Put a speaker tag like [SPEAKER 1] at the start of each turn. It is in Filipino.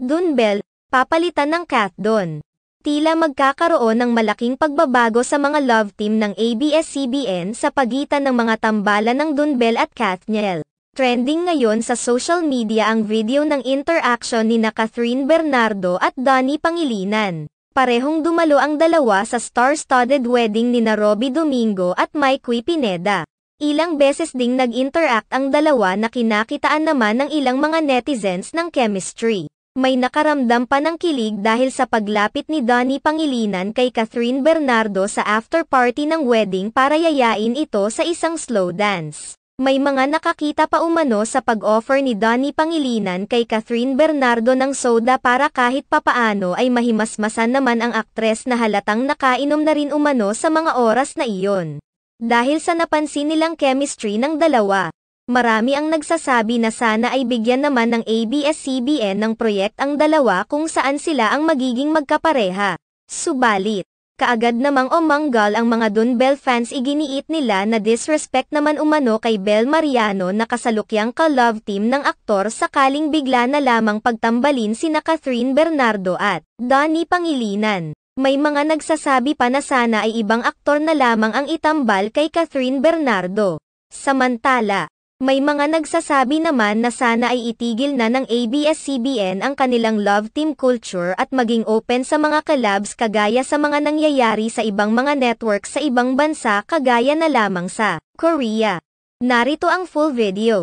[SPEAKER 1] Dunbel, papalitan ng Kat Don. Tila magkakaroon ng malaking pagbabago sa mga love team ng ABS-CBN sa pagitan ng mga tambalan ng Dunbel at Katniel. Trending ngayon sa social media ang video ng interaction ni Catherine Bernardo at Donnie Pangilinan. Parehong dumalo ang dalawa sa star-studded wedding ni Robby Domingo at Mikey Pineda. Ilang beses ding nag-interact ang dalawa na kinakitaan naman ng ilang mga netizens ng chemistry. May nakaramdam pa ng kilig dahil sa paglapit ni Donnie Pangilinan kay Catherine Bernardo sa after party ng wedding para yayain ito sa isang slow dance. May mga nakakita pa umano sa pag-offer ni Donnie Pangilinan kay Catherine Bernardo ng soda para kahit papaano ay mahimasmasan naman ang aktres na halatang nakainom na rin umano sa mga oras na iyon. Dahil sa napansin nilang chemistry ng dalawa, marami ang nagsasabi na sana ay bigyan naman ng ABS-CBN ng proyekt ang dalawa kung saan sila ang magiging magkapareha. Subalit, kaagad namang umanggal ang mga Dunbel fans iginiit nila na disrespect naman umano kay Bel Mariano na kasalukyang ka-love team ng aktor sakaling bigla na lamang pagtambalin sina Catherine Bernardo at Donnie Pangilinan. May mga nagsasabi pa na sana ay ibang aktor na lamang ang itambal kay Catherine Bernardo. Samantala, may mga nagsasabi naman na sana ay itigil na ng ABS-CBN ang kanilang love team culture at maging open sa mga collabs kagaya sa mga nangyayari sa ibang mga network sa ibang bansa kagaya na lamang sa Korea. Narito ang full video.